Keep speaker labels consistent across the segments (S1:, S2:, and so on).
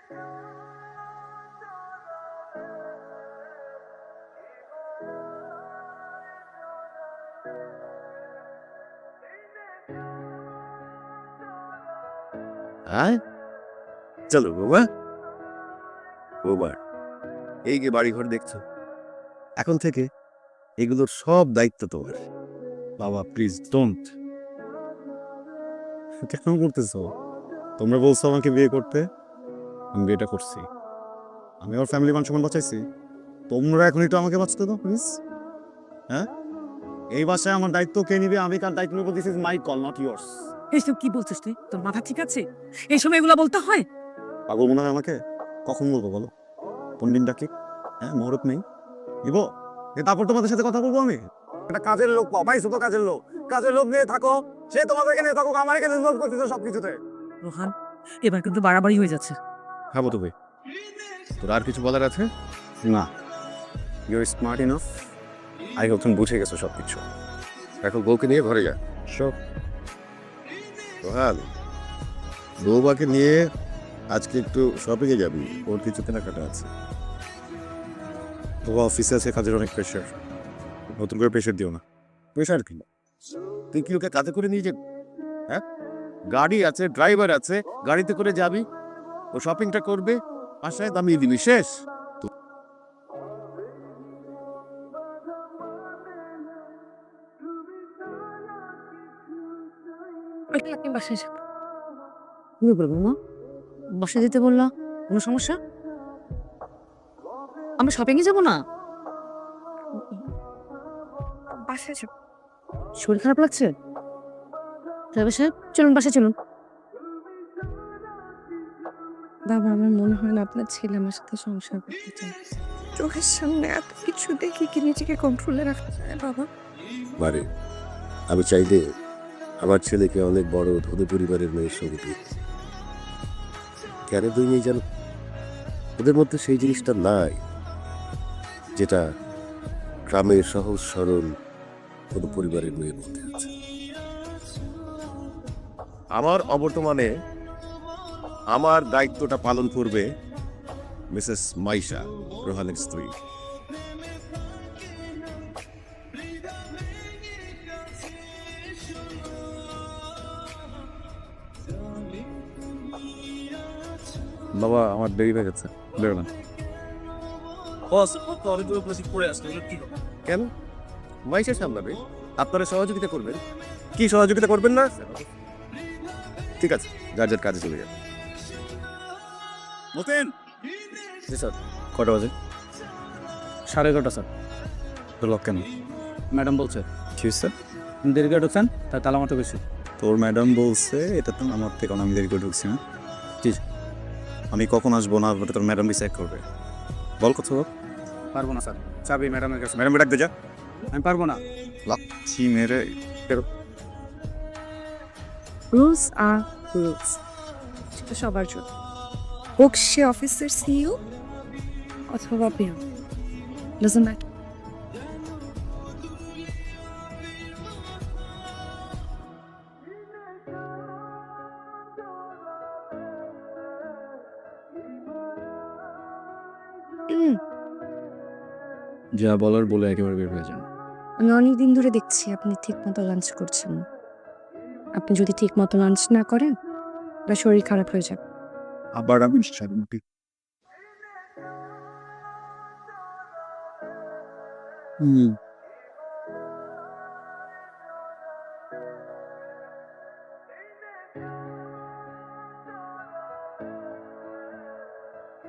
S1: হ্যাঁ, চলো বাবা। বাবা, এই যে বাড়িঘর দেখছো, এখন থেকে এগুলোর সব দায়িত্ব তোমার।
S2: বাবা প্লিজ ডোন্ট। কেন করতেছো? তোমরা বলছো আমাকে বিয়ে করতে, আমি বিয়েটা করছি। আমি আমার ফ্যামিলি মান সম্মান বাঁচাইছি, তোমরা এখন একটু আমাকে বাঁচতে দাও প্লিজ। হ্যাঁ, এই বাসায় আমার দায়িত্ব কে নিবে, আমি কার দায়িত্ব নেবো, this is my call, not yours.
S3: এইসব কি বলছিস তুই? তোর মাথা ঠিক আছে? এই সময় এগুলো বলতে হয়?
S2: পাগল মনে হয় আমাকে? কখন বলবো বলো? কোন দিন ডাকি? হ্যাঁ, মুহূর্ত নেই দিব, তারপর তোমাদের সাথে কথা বলবো আমি? একটা কাজের লোক পাও, পাইছো তো কাজের লোক, কাজের লোক নিয়ে থাকো, সে তোমাদেরকে নিয়ে থাকুক, আমার এখানে ইনভলভ করতেছো সবকিছুতে।
S3: রোহান, এবার কিন্তু বাড়াবাড়ি হয়ে যাচ্ছে।
S1: খাবো তো ভাই, তোর আর কিছু বলার আছে?
S2: না, you smart enough, I hope তুমি বুঝে গেছো সবকিছু।
S1: এখন বউকে নিয়ে ঘরে যা।
S2: সব
S1: রোহান, বউবাকে নিয়ে আজকে একটু শপিংয়ে যাবি, ওর কিছু কেনাকাটা আছে।
S2: তো অফিসে আছে, কাজের অনেক প্রেশার, নতুন করে প্রেশার দিও না।
S1: প্রেশার কি? তুই কি ওকে কাঁধে করে নিয়ে যাবি? হ্যাঁ, গাড়ি আছে, ড্রাইভার আছে, গাড়িতে করে যাবি, ও শপিংটা করবে, বাসায় দামিয়ে দিবি, শেষ।
S3: আপনি বাসায় যান। কি বলবো মা? বাসায় যেতে বললা, কোনো সমস্যা? আমরা শপিংয়ে যাবো না? বাসায় যাব। শরীর খারাপ লাগছে? ড্রাইভার সাহেব চলুন, বাসায় চলুন।
S4: বাবা, আমার মনে হয় না আপনার ছেলে আমার সাথে সংসার করতে চায়। চোখের সামনে এত কিছু দেখি কি নিজেকে কন্ট্রোলে রাখতে চায় বাবা।
S1: বারে, আমি চাইলে আমার ছেলেকে অনেক বড় ধনী পরিবারের মেয়ের সঙ্গে বিয়ে দিই। কেন তুই নেই জানো? ওদের মধ্যে সেই জিনিসটা নাই যেটা গ্রামের সহজ সরল কোনো পরিবারের মেয়ের মধ্যে আছে। আমার অবর্তমানে আমার দায়িত্বটা পালন করবে মিসেস মাইশা, রোহানের স্ত্রী।
S2: বাবা, আমার দেরি হয়ে গেছে, বেরোলাম।
S1: কেন? মাইশা সামলাবে, আপনারা সহযোগিতা করবেন। কি সহযোগিতা করবেন না? ঠিক আছে, যার যার কাজে চলে যাবে।
S2: মতেন,
S1: জি স্যার।
S2: কটা বাজে? 11:30 স্যার। তো লক কেন?
S5: ম্যাডাম বলছে
S2: কি স্যার?
S5: দেরি করে ঢুকছেন, তাই তালা মারতে বেশি।
S2: তোর ম্যাডাম বলছে, এটা তো আমার থেকে, কারণ আমি দেরি করে ঢুকছি না।
S5: জি।
S2: আমি কখন আসবো না আসবো তোর ম্যাডাম ডিসাইড করবে। বল কথা বল।
S5: পারবো না স্যার, চাবি ম্যাডামের কাছে।
S2: ম্যাডাম ডাক দে, যা।
S5: আমি পারবো না।
S2: লাচ্ছি মেরে।
S4: রুলস আর রুলস, সেটা সবার জন্য, হোক সে অফিসের সিইও অথবা পিয়ন, ডাজন্ট ম্যাটার।
S5: যা বলার বলে একেবারে বের হয়ে যান।
S4: আমি অনেকদিন ধরে দেখছি আপনি ঠিক মতো লাঞ্চ করছেন না। আপনি যদি ঠিক মতো লাঞ্চ না করেন বা শরীর খারাপ হয়ে যাবে।
S2: আবার আমি শান্তি।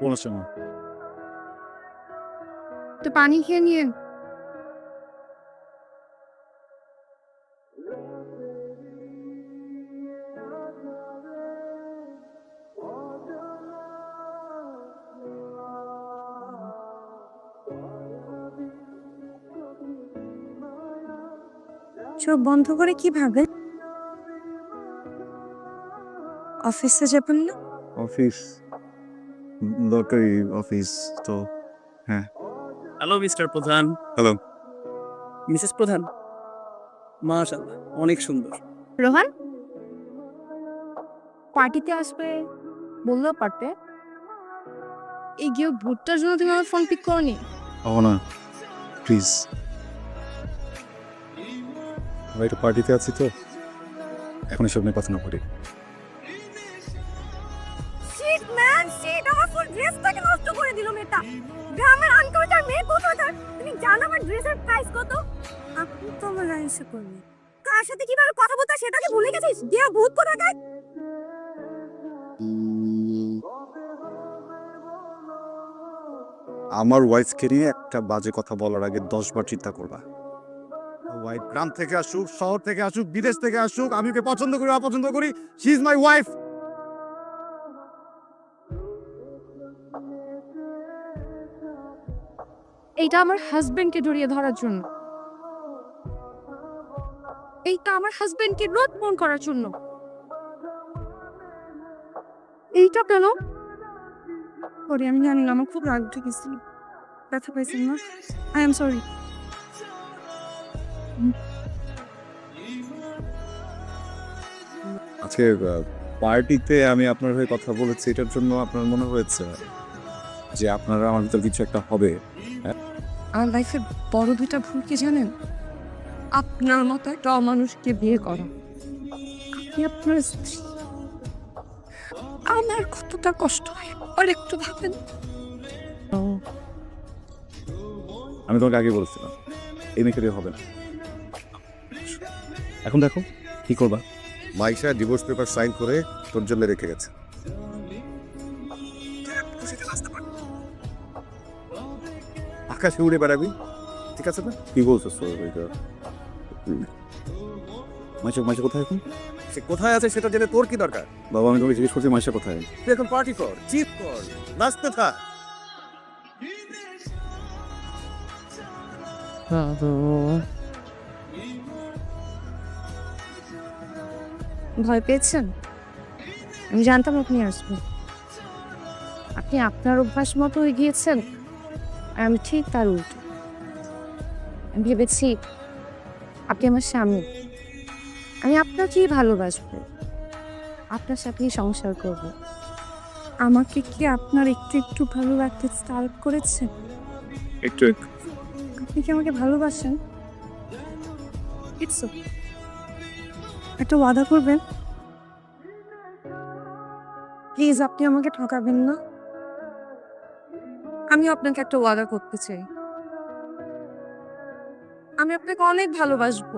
S2: কোন সময়?
S4: তো পানি খেয়ে নিয়ে। চোখ বন্ধ করে কি ভাবেন? অফিসে যাবেন না?
S2: অফিস দরকারি, অফিস তো। হ্যাঁ,
S5: হ্যালো মিস্টার প্রধান।
S2: হ্যালো।
S5: মিসেস প্রধান, মাশাআল্লাহ অনেক সুন্দর।
S4: রোহান পার্টিতে আসবে বললেও পারতে। এই গিয়ে ভোটটার জন্য তুমি আমার ফোন পিক করনি?
S2: না প্লিজ, আমরা একটু পার্টিতে আছি তো, এখন এসব নিয়ে কথা না করি।
S4: শিট ম্যান শিট, আমার ফুল ড্রেসটাকে নষ্ট করে দিল মেয়েটা। গ্রামের আনকালচার মেয়ে কোথাকার। তুমি জানো আমার ড্রেসের প্রাইস কত? আপনি তো আমার আইসে করবে। কার সাথে কিভাবে কথা বলতে হয় সেটাকে ভুলে গেছিস? দিয়া ভূত কোথাকার।
S2: আমার ওয়াইফকে নিয়ে একটা বাজে কথা বলার আগে 10 বার চিন্তা করবা। ওয়াইফ গ্রাম থেকে আসুক, শহর থেকে আসুক, বিদেশ থেকে আসুক, আমি ওকে পছন্দ করি অপছন্দ করি, শি ইজ মাই ওয়াইফ।
S4: এইটা আমার হাজবেন্ডকে জড়িয়ে ধরার জন্য। এইটা আমার হাজবেন্ডকে রোজ ফোন করার জন্য। এইটা কেন? সরি, আমি জানি না, আমার খুব রাগ উঠে গেছিল। ব্যথা পাইছেন না? I am sorry.
S2: আজকে পার্টিতে আমি আপনার হয়ে কথা বলেছি, এটার জন্য আপনার মনে হয়েছে যে আপনারা আমার ভিতর কিছু একটা হবে?
S4: আমার লাইফে বড় দুইটা ভুল কি জানেন? আপনার মতো একটা অমানুষকে বিয়ে করা। আপনি আপনার স্ত্রী। আমার কতটা কষ্ট হয় আর একটু ভাবেন।
S2: আমি তোমাকে আগে বলেছিলাম এই মেয়েকে দিয়ে হবে না। এখন দেখো কি করবা।
S1: মাইশা ডিভোর্স পেপার সাইন করে তোর জন্য রেখে গেছে। আকাশে উড়ে বেড়াবি, ঠিক আছে না?
S2: কি বলছো মাইশা? মাইশা কোথায় এখন?
S1: সে কোথায় আছে সেটা জেনে তোর কি দরকার?
S2: বাবা আমি তোমাকে জিজ্ঞেস করছি মাইশা কোথায়।
S1: তুই এখন পার্টি কর, চিট কর, নাচতে থাক।
S3: ভয় পেয়েছেন? আমি জানতাম আপনি আসবেন। আপনি আপনার অভ্যাস মতো এগিয়েছেন আর আমি ঠিক তার উল্টো। আমি ভেবেছি আপনি আমার স্বামী, আমি আপনাকেই ভালোবাসবো, আপনার সাথেই সংসার করব।
S4: আমাকে কি আপনার একটু একটু ভালো লাগতে স্টার্ট করেছে?
S2: একটু
S4: আপনি কি আমাকে ভালোবাসেন? It's okay. একটা ওয়াদা করবেন? প্লিজ, আপনি আমাকে ঠকাবেন না। আমি আপনাকে একটা ওয়াদা করতে চাই। আমি আপনাকে অনেক ভালোবাসবো।